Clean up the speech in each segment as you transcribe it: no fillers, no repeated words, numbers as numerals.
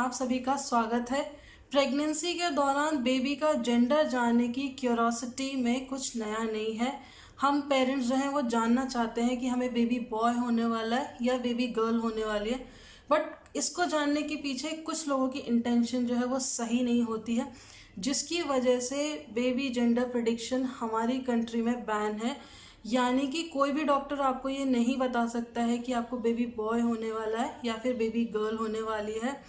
आप सभी का स्वागत है। प्रेगनेंसी के दौरान बेबी का जेंडर जानने की क्यूरोसिटी में कुछ नया नहीं है। हम पेरेंट्स जो हैं वो जानना चाहते हैं कि हमें बेबी बॉय होने वाला है या बेबी गर्ल होने वाली है, बट इसको जानने के पीछे कुछ लोगों की इंटेंशन जो है वो सही नहीं होती है, जिसकी वजह से बेबी जेंडर प्रेडिक्शन हमारी कंट्री में बैन है। यानी कि कोई भी डॉक्टर आपको ये नहीं बता सकता है कि आपको बेबी बॉय होने वाला है या फिर बेबी गर्ल होने वाली है।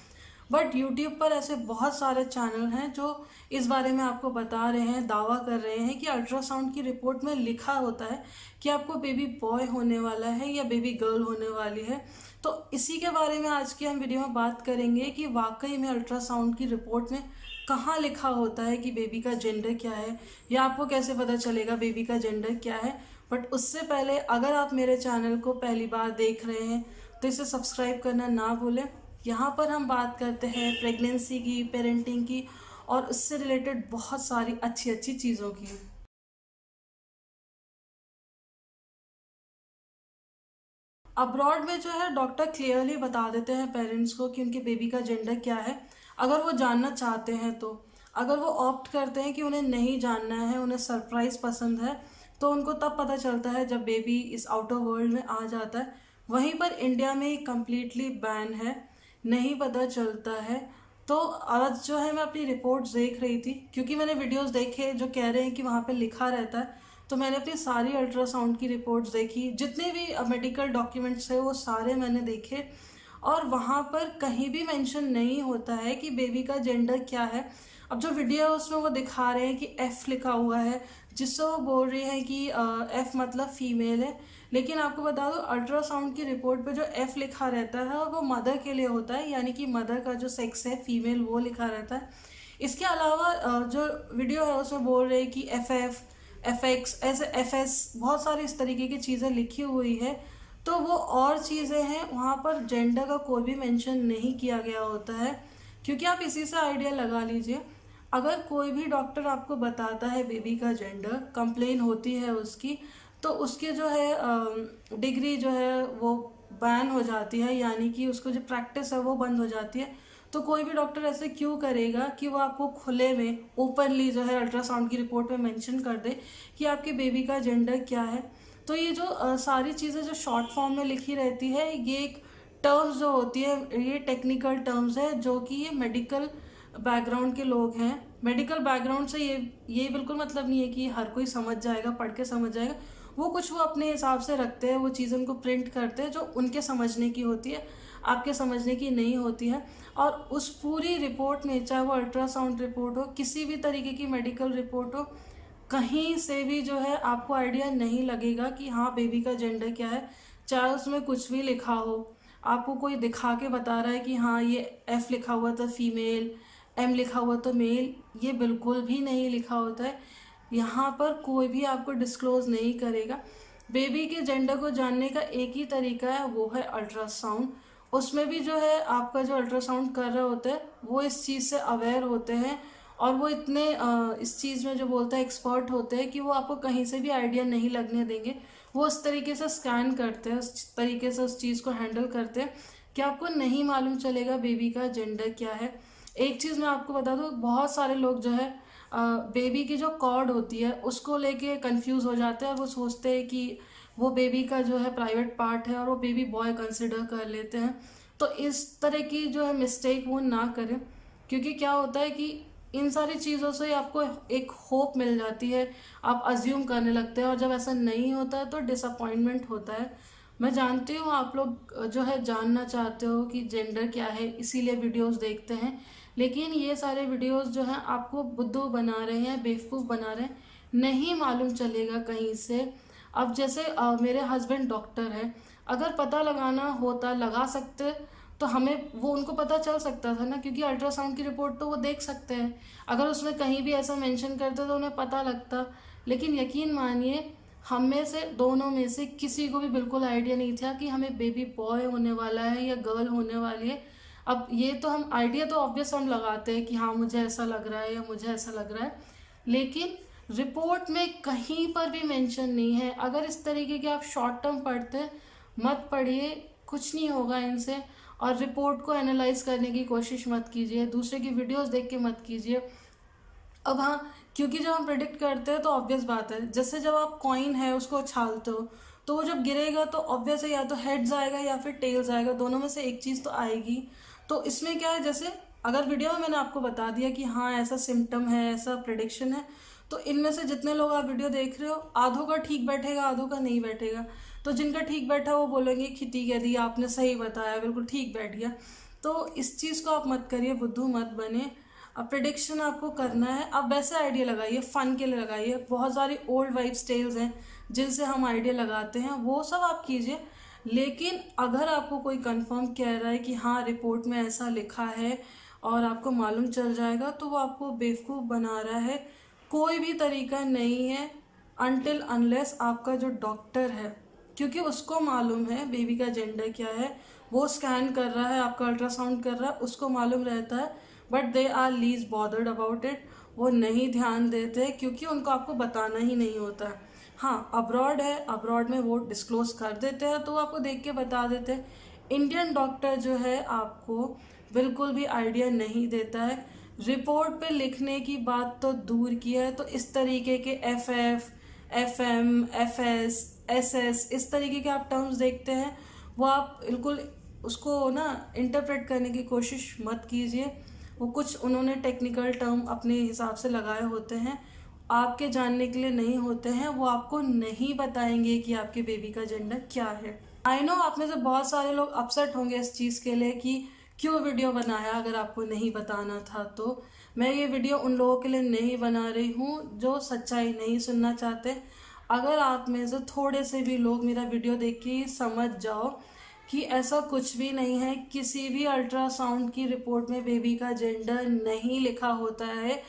बट यूट्यूब पर ऐसे बहुत सारे चैनल हैं जो इस बारे में आपको बता रहे हैं, दावा कर रहे हैं कि अल्ट्रासाउंड की रिपोर्ट में लिखा होता है कि आपको बेबी बॉय होने वाला है या बेबी गर्ल होने वाली है। तो इसी के बारे में आज की हम वीडियो में बात करेंगे कि वाकई में अल्ट्रासाउंड की रिपोर्ट में कहाँ लिखा होता है कि बेबी का जेंडर क्या है, या आपको कैसे पता चलेगा बेबी का जेंडर क्या है। बट उससे पहले अगर आप मेरे चैनल को पहली बार देख रहे हैं तो इसे सब्सक्राइब करना ना भूलें। यहाँ पर हम बात करते हैं प्रेगनेंसी की, पेरेंटिंग की और उससे रिलेटेड बहुत सारी अच्छी अच्छी चीज़ों की। अब्रॉड में जो है डॉक्टर क्लियरली बता देते हैं पेरेंट्स को कि उनके बेबी का जेंडर क्या है, अगर वो जानना चाहते हैं तो। अगर वो ऑप्ट करते हैं कि उन्हें नहीं जानना है, उन्हें सरप्राइज पसंद है, तो उनको तब पता चलता है जब बेबी इस आउटर वर्ल्ड में आ जाता है। वहीं पर इंडिया में ये कम्प्लीटली बैन है, नहीं पता चलता है। तो आज जो है मैं अपनी रिपोर्ट्स देख रही थी, क्योंकि मैंने वीडियोस देखे जो कह रहे हैं कि वहाँ पे लिखा रहता है, तो मैंने अपनी सारी अल्ट्रासाउंड की रिपोर्ट्स देखी, जितने भी मेडिकल डॉक्यूमेंट्स है वो सारे मैंने देखे, और वहाँ पर कहीं भी मेंशन नहीं होता है कि बेबी का जेंडर क्या है। अब जो वीडियो है उसमें वो दिखा रहे हैं कि एफ़ लिखा हुआ है, जिससे वो बोल रही है कि एफ़ मतलब फीमेल है। लेकिन आपको बता दो अल्ट्रासाउंड की रिपोर्ट पे जो एफ़ लिखा रहता है वो मदर के लिए होता है, यानी कि मदर का जो सेक्स है फीमेल वो लिखा रहता है। इसके अलावा जो वीडियो है उसमें बोल रहे हैं कि एफ़ FX ऐसे FS बहुत सारी इस तरीके की चीज़ें लिखी हुई है। तो वो और चीज़ें हैं, वहाँ पर जेंडर का कोई भी मेंशन नहीं किया गया होता है। क्योंकि आप इसी से आइडिया लगा लीजिए, अगर कोई भी डॉक्टर आपको बताता है बेबी का जेंडर, कंप्लेन होती है उसकी, तो उसके जो है डिग्री जो है वो बैन हो जाती है, यानी कि उसको जो प्रैक्टिस है वो बंद हो जाती है। तो कोई भी डॉक्टर ऐसे क्यों करेगा कि वो आपको खुले में ओपनली जो है अल्ट्रासाउंड की रिपोर्ट में मेंशन कर दे कि आपके बेबी का जेंडर क्या है। तो ये जो सारी चीज़ें जो शॉर्ट फॉर्म में लिखी रहती है, ये एक टर्म्स जो होती है ये टेक्निकल टर्म्स है, जो कि ये मेडिकल बैकग्राउंड के लोग हैं। मेडिकल बैकग्राउंड से ये बिल्कुल मतलब नहीं है कि हर कोई समझ जाएगा, पढ़ के समझ जाएगा। वो कुछ वो अपने हिसाब से रखते हैं, वो चीज़ें उनको प्रिंट करते हैं जो उनके समझने की होती है, आपके समझने की नहीं होती है। और उस पूरी रिपोर्ट में, चाहे वो अल्ट्रासाउंड रिपोर्ट हो, किसी भी तरीके की मेडिकल रिपोर्ट हो, कहीं से भी जो है आपको आइडिया नहीं लगेगा कि हाँ बेबी का जेंडर क्या है। चाहे उसमें कुछ भी लिखा हो, आपको कोई दिखा के बता रहा है कि हाँ ये एफ़ लिखा हुआ था फीमेल, एम लिखा हुआ तो मेल, ये बिल्कुल भी नहीं लिखा होता है। यहाँ पर कोई भी आपको डिस्क्लोज़ नहीं करेगा। बेबी के जेंडर को जानने का एक ही तरीका है, वो है अल्ट्रासाउंड। उसमें भी जो है आपका जो अल्ट्रासाउंड कर रहे होते हैं वो इस चीज़ से अवेयर होते हैं, और वो इतने इस चीज़ में जो बोलते हैं एक्सपर्ट होते हैं कि वो आपको कहीं से भी आइडिया नहीं लगने देंगे। वो उस तरीके से स्कैन करते हैं, उस तरीके से उस चीज़ को हैंडल करते हैं कि आपको नहीं मालूम चलेगा बेबी का जेंडर क्या है। एक चीज़ मैं आपको बता दूँ, बहुत सारे लोग जो है बेबी की जो कॉर्ड होती है उसको लेके कंफ्यूज हो जाते हैं, और वो सोचते हैं कि वो बेबी का जो है प्राइवेट पार्ट है और वो बेबी बॉय कंसिडर कर लेते हैं। तो इस तरह की जो है मिस्टेक वो ना करें, क्योंकि क्या होता है कि इन सारी चीज़ों से आपको एक होप मिल जाती है, आप अज्यूम करने लगते हैं, और जब ऐसा नहीं होता है तो डिसअपॉइंटमेंट होता है। मैं जानती हूँ आप लोग जो है जानना चाहते हो कि जेंडर क्या है, इसीलिए वीडियोस देखते हैं, लेकिन ये सारे वीडियोस जो हैं आपको बुद्धू बना रहे हैं, बेवकूफ़ बना रहे हैं, नहीं मालूम चलेगा कहीं से। अब जैसे मेरे हस्बैंड डॉक्टर हैं, अगर पता लगाना होता लगा सकते तो हमें वो उनको पता चल सकता था ना, क्योंकि अल्ट्रासाउंड की रिपोर्ट तो वो देख सकते हैं। अगर उसमें कहीं भी ऐसा मेंशन करते तो उन्हें पता लगता। लेकिन यकीन मानिए, हम में से दोनों में से किसी को भी बिल्कुल आइडिया नहीं था कि हमें बेबी बॉय होने वाला है या गर्ल होने वाली है। अब ये तो हम आइडिया तो ऑब्वियस हम लगाते हैं कि हाँ मुझे ऐसा लग रहा है या मुझे ऐसा लग रहा है, लेकिन रिपोर्ट में कहीं पर भी मेंशन नहीं है। अगर इस तरीके के आप शॉर्ट टर्म पढ़ते मत पढ़िए, कुछ नहीं होगा इनसे। और रिपोर्ट को एनालाइज करने की कोशिश मत कीजिए, दूसरे की वीडियोस देख के मत कीजिए। अब हाँ, क्योंकि जब हम प्रिडिक्ट करते हैं तो ऑब्वियस बात है, जैसे जब आप कॉइन है उसको उछालते हो तो वो जब गिरेगा तो ऑब्वियस है या तो हेड्स आएगा या फिर टेल्स आएगा, दोनों में से एक चीज़ तो आएगी। तो इसमें क्या है, जैसे अगर वीडियो में मैंने आपको बता दिया कि हाँ ऐसा सिम्टम है, ऐसा प्रिडिक्शन है, तो इनमें से जितने लोग आप वीडियो देख रहे हो आधों का ठीक बैठेगा, आधों का नहीं बैठेगा। तो जिनका ठीक बैठा वो बोलेंगे कि ठीक है दी आपने सही बताया, बिल्कुल ठीक बैठ गया। तो इस चीज़ को आप मत करिए, बुद्धू मत बने। अब प्रिडिक्शन आपको करना है, आप वैसे आइडिया लगाइए, फ़न के लिए लगाइए। बहुत सारी ओल्ड वाइब्स टेल्स हैं जिनसे हम आइडिया लगाते हैं, वो सब आप कीजिए। लेकिन अगर आपको कोई कंफर्म कह रहा है कि हाँ रिपोर्ट में ऐसा लिखा है और आपको मालूम चल जाएगा, तो वो आपको बेवकूफ़ बना रहा है। कोई भी तरीका नहीं है अनटिल अनलेस आपका जो डॉक्टर है, क्योंकि उसको मालूम है बेबी का जेंडर क्या है, वो स्कैन कर रहा है, आपका अल्ट्रासाउंड कर रहा है, उसको मालूम रहता है। But they are least bothered about it, वो नहीं ध्यान देते क्योंकि उनको आपको बताना ही नहीं होता है। हाँ अब्रॉड है, अब्रॉड में वो डिस्क्लोज कर देते हैं तो वो आपको देख के बता देते हैं। इंडियन डॉक्टर जो है आपको बिल्कुल भी आइडिया नहीं देता है। रिपोर्ट पे लिखने की बात तो दूर की है, तो इस तरीके के FF, FM, FS, SS इस तरीके के आप टर्म्स देखते हैं, वो आप बिल्कुल उसको ना इंटरप्रेट करने की कोशिश मत कीजिए। वो कुछ उन्होंने टेक्निकल टर्म अपने हिसाब से लगाए होते हैं, आपके जानने के लिए नहीं होते हैं। वो आपको नहीं बताएंगे कि आपके बेबी का जेंडर क्या है। आई नो आप में से बहुत सारे लोग अपसेट होंगे इस चीज़ के लिए कि क्यों वीडियो बनाया अगर आपको नहीं बताना था। तो मैं ये वीडियो उन लोगों के लिए नहीं बना रही हूँ जो सच्चाई नहीं सुनना चाहते। अगर आप में से थोड़े से भी लोग मेरा वीडियो देख के समझ जाओ कि ऐसा कुछ भी नहीं है, किसी भी अल्ट्रासाउंड की रिपोर्ट में बेबी का जेंडर नहीं लिखा होता है।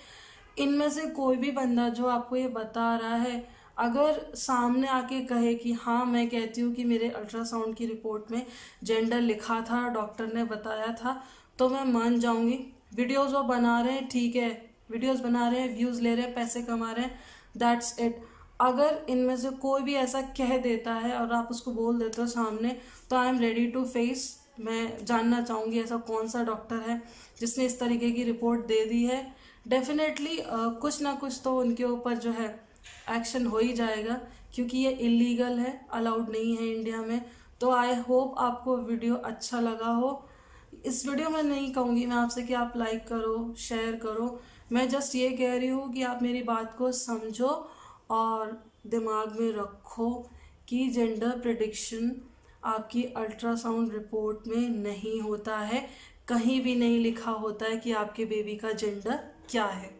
इनमें से कोई भी बंदा जो आपको ये बता रहा है, अगर सामने आके कहे कि हाँ मैं कहती हूँ कि मेरे अल्ट्रासाउंड की रिपोर्ट में जेंडर लिखा था, डॉक्टर ने बताया था, तो मैं मान जाऊँगी। वीडियोज़ वो बना रहे हैं, ठीक है, वीडियोज़ बना रहे हैं, व्यूज़ ले रहे हैं, पैसे कमा रहे हैं, दैट्स इट। अगर इनमें से कोई भी ऐसा कह देता है और आप उसको बोल देते हो सामने, तो I am ready to face. मैं जानना चाहूँगी ऐसा कौन सा डॉक्टर है जिसने इस तरीके की रिपोर्ट दे दी है। डेफिनेटली कुछ ना कुछ तो उनके ऊपर जो है एक्शन हो ही जाएगा, क्योंकि ये इलीगल है, अलाउड नहीं है इंडिया में। तो आई होप आपको वीडियो अच्छा लगा हो। इस वीडियो में नहीं कहूँगी मैं आपसे कि आप लाइक करो, शेयर करो, मैं जस्ट ये कह रही हूँ कि आप मेरी बात को समझो और दिमाग में रखो कि जेंडर प्रेडिक्शन आपकी अल्ट्रासाउंड रिपोर्ट में नहीं होता है, कहीं भी नहीं लिखा होता है कि आपके बेबी का जेंडर क्या है।